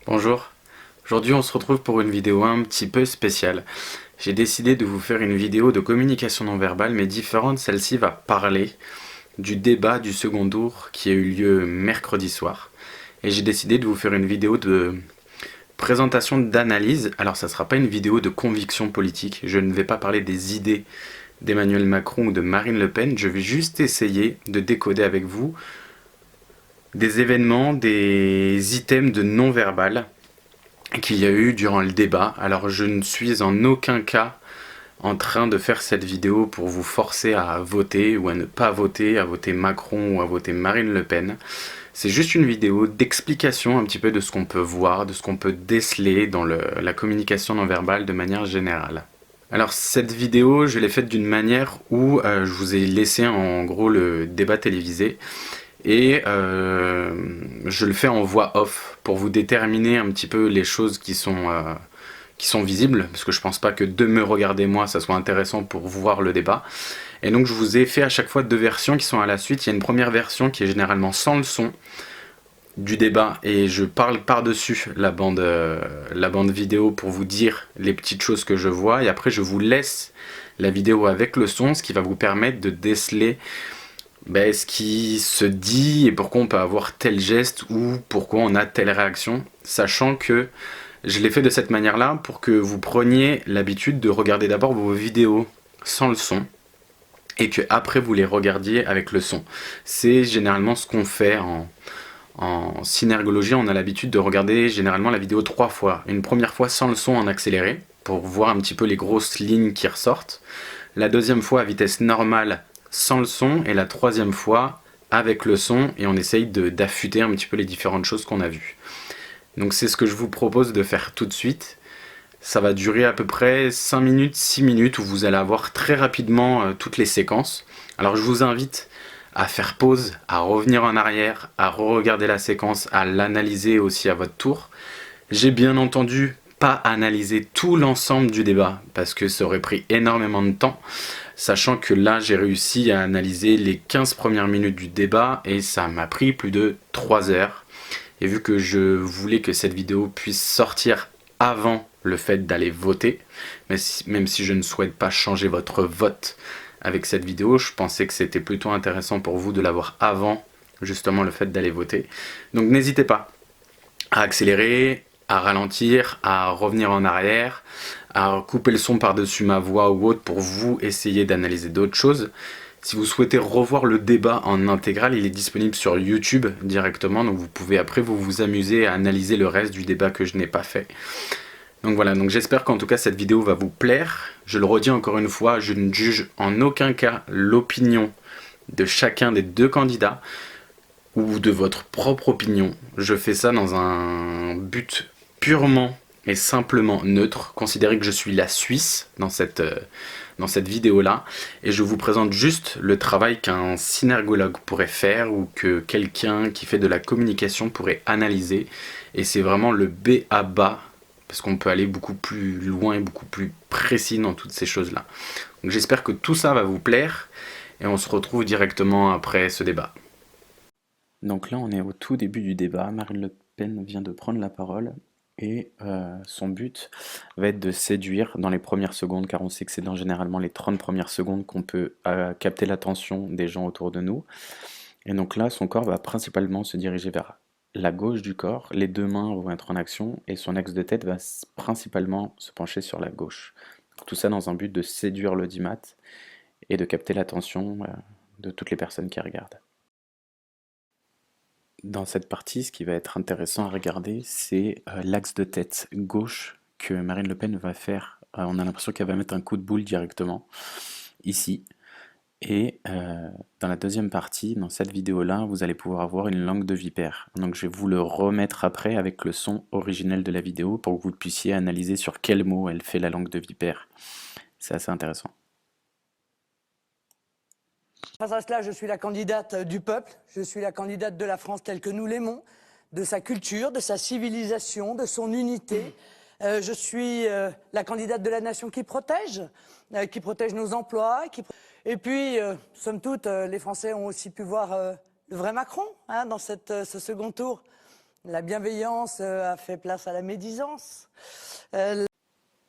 Bonjour, aujourd'hui on se retrouve pour une vidéo un petit peu spéciale. J'ai décidé de vous faire une vidéo de communication non verbale mais différente. Celle-ci va parler du débat du second tour qui a eu lieu mercredi soir. Et j'ai décidé de vous faire une vidéo de présentation d'analyse. Alors ça ne sera pas une vidéo de conviction politique, je ne vais pas parler des idées d'Emmanuel Macron ou de Marine Le Pen, je vais juste essayer de décoder avec vous des événements, des items de non-verbal qu'il y a eu durant le débat. Alors je ne suis en aucun cas en train de faire cette vidéo pour vous forcer à voter ou à ne pas voter, à voter Macron ou à voter Marine Le Pen. C'est juste une vidéo d'explication un petit peu de ce qu'on peut voir, de ce qu'on peut déceler dans la communication non verbale de manière générale. Alors cette vidéo, je l'ai faite d'une manière où je vous ai laissé en gros le débat télévisé et je le fais en voix off pour vous déterminer un petit peu les choses qui sont visibles, parce que je pense pas que de me regarder moi ça soit intéressant pour voir le débat. Et donc je vous ai fait à chaque fois deux versions qui sont à la suite. Il y a une première version qui est généralement sans le son du débat et je parle par-dessus la bande vidéo pour vous dire les petites choses que je vois, et après je vous laisse la vidéo avec le son, ce qui va vous permettre de déceler ce qui se dit et pourquoi on peut avoir tel geste ou pourquoi on a telle réaction, sachant que je l'ai fait de cette manière-là pour que vous preniez l'habitude de regarder d'abord vos vidéos sans le son et que après vous les regardiez avec le son. C'est généralement ce qu'on fait en synergologie. On a l'habitude de regarder généralement la vidéo 3 fois. Une première fois sans le son en accéléré pour voir un petit peu les grosses lignes qui ressortent. La deuxième fois à vitesse normale sans le son, et la troisième fois avec le son, et on essaye d'affûter un petit peu les différentes choses qu'on a vues. Donc c'est ce que je vous propose de faire tout de suite. Ça va durer à peu près 5 minutes, 6 minutes, où vous allez avoir très rapidement toutes les séquences. Alors je vous invite à faire pause, à revenir en arrière, à re-regarder la séquence, à l'analyser aussi à votre tour. J'ai bien entendu pas analyser tout l'ensemble du débat, parce que ça aurait pris énormément de temps, sachant que là j'ai réussi à analyser les 15 premières minutes du débat, et ça m'a pris plus de 3 heures. Et vu que je voulais que cette vidéo puisse sortir avant le fait d'aller voter, même si je ne souhaite pas changer votre vote avec cette vidéo, je pensais que c'était plutôt intéressant pour vous de l'avoir avant justement le fait d'aller voter. Donc n'hésitez pas à accélérer, à ralentir, à revenir en arrière, à couper le son par-dessus ma voix ou autre pour vous essayer d'analyser d'autres choses. Si vous souhaitez revoir le débat en intégral, il est disponible sur YouTube directement, donc vous pouvez après vous amuser à analyser le reste du débat que je n'ai pas fait. Donc voilà, donc j'espère qu'en tout cas cette vidéo va vous plaire. Je le redis encore une fois, je ne juge en aucun cas l'opinion de chacun des deux candidats ou de votre propre opinion. Je fais ça dans un but purement et simplement neutre. Considérez que je suis la Suisse dans cette vidéo-là, et je vous présente juste le travail qu'un synergologue pourrait faire ou que quelqu'un qui fait de la communication pourrait analyser. Et c'est vraiment le B à bas, parce qu'on peut aller beaucoup plus loin et beaucoup plus précis dans toutes ces choses-là. Donc j'espère que tout ça va vous plaire, et on se retrouve directement après ce débat. Donc là, on est au tout début du débat. Marine Le Pen vient de prendre la parole et son but va être de séduire dans les premières secondes, car on sait que c'est dans généralement les 30 premières secondes qu'on peut capter l'attention des gens autour de nous. Et donc là, son corps va principalement se diriger vers la gauche du corps, les deux mains vont être en action et son axe de tête va principalement se pencher sur la gauche. Tout ça dans un but de séduire l'audimat et de capter l'attention de toutes les personnes qui regardent. Dans cette partie, ce qui va être intéressant à regarder, c'est l'axe de tête gauche que Marine Le Pen va faire. On a l'impression qu'elle va mettre un coup de boule directement, ici. Et dans la deuxième partie, dans cette vidéo-là, vous allez pouvoir avoir une langue de vipère. Donc je vais vous le remettre après avec le son originel de la vidéo pour que vous puissiez analyser sur quel mot elle fait la langue de vipère. C'est assez intéressant. Face à cela, je suis la candidate du peuple, je suis la candidate de la France telle que nous l'aimons, de sa culture, de sa civilisation, de son unité. Je suis la candidate de la nation qui protège nos emplois. Et puis, somme toute, les Français ont aussi pu voir le vrai Macron dans ce second tour. La bienveillance a fait place à la médisance.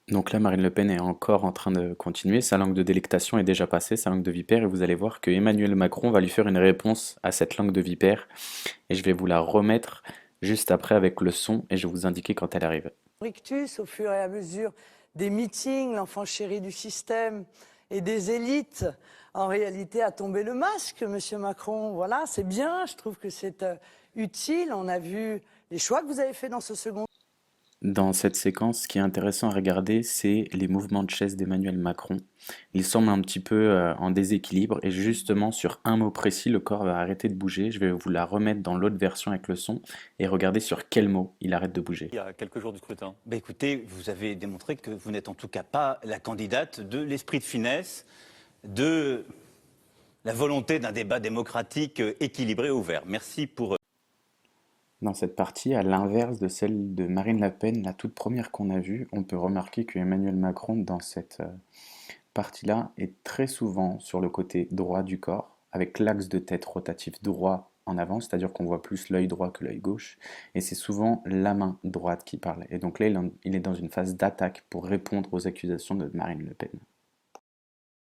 Donc là, Marine Le Pen est encore en train de continuer. Sa langue de délectation est déjà passée, sa langue de vipère, et vous allez voir que Emmanuel Macron va lui faire une réponse à cette langue de vipère. Et je vais vous la remettre juste après avec le son, et je vais vous indiquer quand elle arrive. Rictus, au fur et à mesure des meetings, l'enfant chéri du système et des élites, en réalité a tombé le masque, Monsieur Macron. Voilà, c'est bien, je trouve que c'est utile. On a vu les choix que vous avez faits dans ce second. Dans cette séquence, ce qui est intéressant à regarder, c'est les mouvements de chaise d'Emmanuel Macron. Il semble un petit peu en déséquilibre et justement sur un mot précis, le corps va arrêter de bouger. Je vais vous la remettre dans l'autre version avec le son et regarder sur quel mot il arrête de bouger. Il y a quelques jours du scrutin. Écoutez, vous avez démontré que vous n'êtes en tout cas pas la candidate de l'esprit de finesse, de la volonté d'un débat démocratique équilibré et ouvert. Merci pour... Dans cette partie, à l'inverse de celle de Marine Le Pen, la toute première qu'on a vue, on peut remarquer que Emmanuel Macron, dans cette partie-là, est très souvent sur le côté droit du corps, avec l'axe de tête rotatif droit en avant, c'est-à-dire qu'on voit plus l'œil droit que l'œil gauche, et c'est souvent la main droite qui parle. Et donc là, il est dans une phase d'attaque pour répondre aux accusations de Marine Le Pen.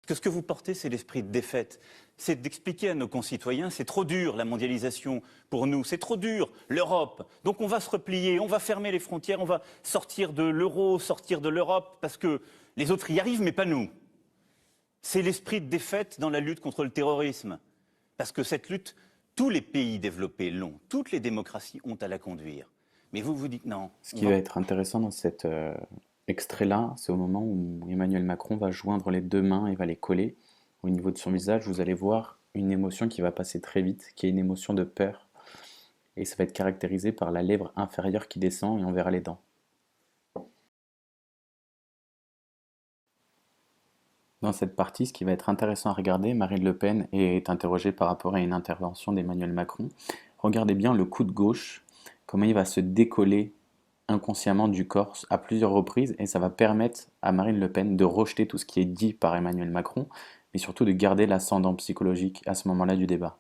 Que ce que vous portez, c'est l'esprit de défaite. C'est d'expliquer à nos concitoyens, c'est trop dur la mondialisation pour nous, c'est trop dur l'Europe. Donc on va se replier, on va fermer les frontières, on va sortir de l'euro, sortir de l'Europe, parce que les autres y arrivent, mais pas nous. C'est l'esprit de défaite dans la lutte contre le terrorisme. Parce que cette lutte, tous les pays développés l'ont, toutes les démocraties ont à la conduire. Mais vous vous dites non. Ce qui va être intéressant dans cet extrait-là, c'est au moment où Emmanuel Macron va joindre les deux mains et va les coller au niveau de son visage. Vous allez voir une émotion qui va passer très vite, qui est une émotion de peur. Et ça va être caractérisé par la lèvre inférieure qui descend et on verra les dents. Dans cette partie, ce qui va être intéressant à regarder, Marine Le Pen est interrogée par rapport à une intervention d'Emmanuel Macron. Regardez bien le coude gauche, comment il va se décoller inconsciemment du corps à plusieurs reprises, et ça va permettre à Marine Le Pen de rejeter tout ce qui est dit par Emmanuel Macron, mais surtout de garder l'ascendant psychologique à ce moment-là du débat.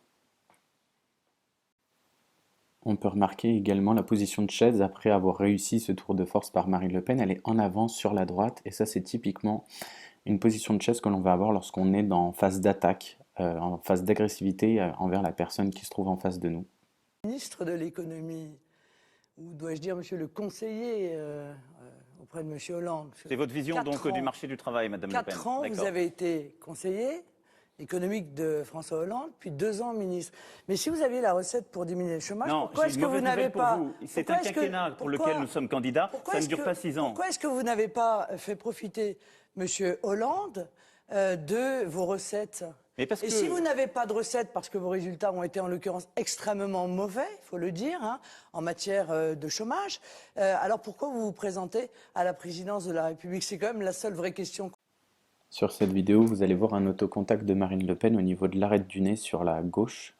On peut remarquer également la position de chaise après avoir réussi ce tour de force par Marine Le Pen. Elle est en avant sur la droite, et ça c'est typiquement une position de chaise que l'on va avoir lorsqu'on est en phase d'attaque, en phase d'agressivité envers la personne qui se trouve en face de nous. Ministre de l'économie, ou dois-je dire monsieur le conseiller auprès de monsieur Hollande. C'est votre vision donc du marché du travail, Madame Le Pen. 4 ans, vous avez été conseiller économique de François Hollande, puis 2 ans ministre. Mais si vous aviez la recette pour diminuer le chômage, pourquoi est-ce que vous n'avez pas... C'est un quinquennat pour lequel nous sommes candidats, ça ne dure pas 6 ans. Pourquoi est-ce que vous n'avez pas fait profiter monsieur Hollande de vos recettes? Et si vous n'avez pas de recettes, parce que vos résultats ont été en l'occurrence extrêmement mauvais, il faut le dire, hein, en matière de chômage, alors pourquoi vous vous présentez à la présidence de la République? C'est quand même la seule vraie question. Sur cette vidéo, vous allez voir un autocontact de Marine Le Pen au niveau de l'arête du nez sur la gauche.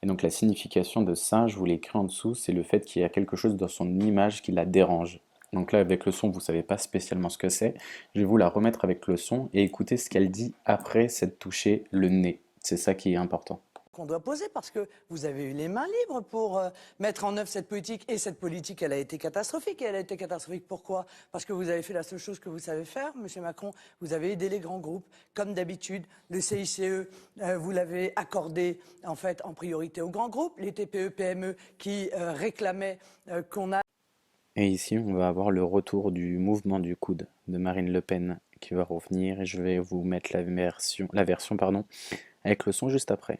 Et donc la signification de ça, je vous l'ai écrit en dessous, c'est le fait qu'il y a quelque chose dans son image qui la dérange. Donc là, avec le son, vous ne savez pas spécialement ce que c'est. Je vais vous la remettre avec le son et écouter ce qu'elle dit après s'être touché le nez. C'est ça qui est important. Qu'on doit poser, parce que vous avez eu les mains libres pour mettre en œuvre cette politique, et cette politique, elle a été catastrophique. Et elle a été catastrophique pourquoi? Parce que vous avez fait la seule chose que vous savez faire, monsieur Macron, vous avez aidé les grands groupes, comme d'habitude. Le CICE, vous l'avez accordé en fait en priorité aux grands groupes, les TPE, PME qui réclamaient qu'on a... Et ici, on va avoir le retour du mouvement du coude de Marine Le Pen qui va revenir, et je vais vous mettre la version avec le son juste après.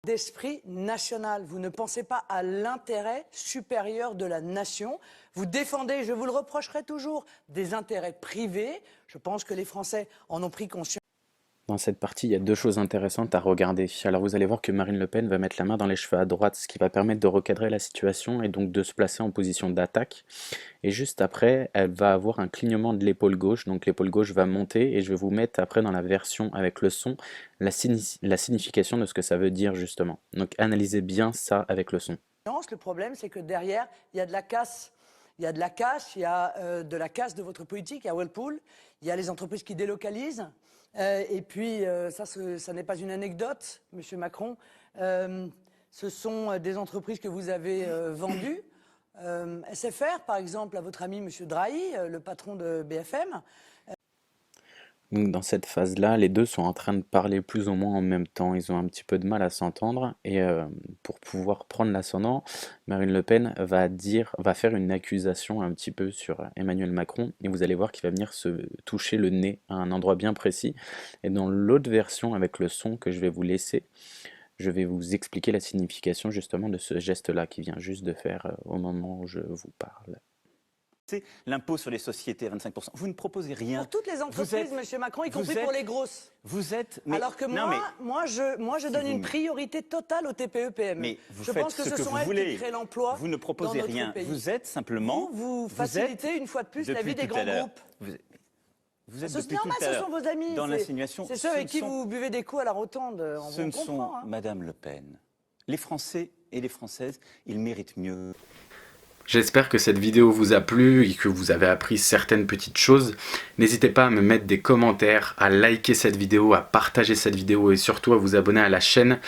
D'esprit national. Vous ne pensez pas à l'intérêt supérieur de la nation. Vous défendez, je vous le reprocherai toujours, des intérêts privés. Je pense que les Français en ont pris conscience. Dans cette partie, il y a deux choses intéressantes à regarder. Alors vous allez voir que Marine Le Pen va mettre la main dans les cheveux à droite, ce qui va permettre de recadrer la situation et donc de se placer en position d'attaque. Et juste après, elle va avoir un clignement de l'épaule gauche, donc l'épaule gauche va monter, et je vais vous mettre après dans la version avec le son, la signification de ce que ça veut dire justement. Donc analysez bien ça avec le son. Le problème, c'est que derrière, il y a de la casse. Il y a de la casse, il y a de la casse de votre politique, il y a Whirlpool, il y a les entreprises qui délocalisent. Et puis, ça n'est pas une anecdote, monsieur Macron. ce sont des entreprises que vous avez vendues. SFR, par exemple, à votre ami M. Drahi, le patron de BFM. Donc dans cette phase-là, les deux sont en train de parler plus ou moins en même temps. Ils ont un petit peu de mal à s'entendre et pour pouvoir prendre l'ascendant, Marine Le Pen va faire une accusation un petit peu sur Emmanuel Macron et vous allez voir qu'il va venir se toucher le nez à un endroit bien précis. Et dans l'autre version, avec le son que je vais vous laisser, je vais vous expliquer la signification justement de ce geste-là qui vient juste de faire au moment où je vous parle. C'est l'impôt sur les sociétés à 25%. Vous ne proposez rien. Pour toutes les entreprises, M. Macron, y compris pour les grosses. Vous êtes... Alors que moi, je donne une priorité totale aux TPE-PME. Mais vous je faites pense que ce ce que sont vous elles voulez. qui créent l'emploi. Vous ne proposez dans notre rien. pays. Vous êtes simplement... Vous facilitez une fois de plus la vie des grands groupes. Vous êtes C'est depuis normal, tout à ce l'heure sont vos amis. dans l'insinuation. C'est ceux avec qui vous buvez des coups à la rotonde. Ce ne sont, Madame Le Pen, les Français et les Françaises, ils méritent mieux. J'espère que cette vidéo vous a plu et que vous avez appris certaines petites choses. N'hésitez pas à me mettre des commentaires, à liker cette vidéo, à partager cette vidéo et surtout à vous abonner à la chaîne.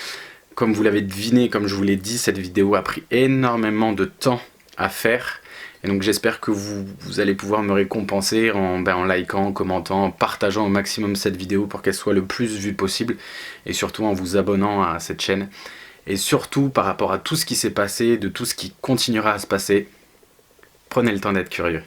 Comme vous l'avez deviné, comme je vous l'ai dit, cette vidéo a pris énormément de temps à faire. Et donc j'espère que vous allez pouvoir me récompenser en likant, en commentant, en partageant au maximum cette vidéo pour qu'elle soit le plus vue possible. Et surtout en vous abonnant à cette chaîne. Et surtout, par rapport à tout ce qui s'est passé, de tout ce qui continuera à se passer, prenez le temps d'être curieux.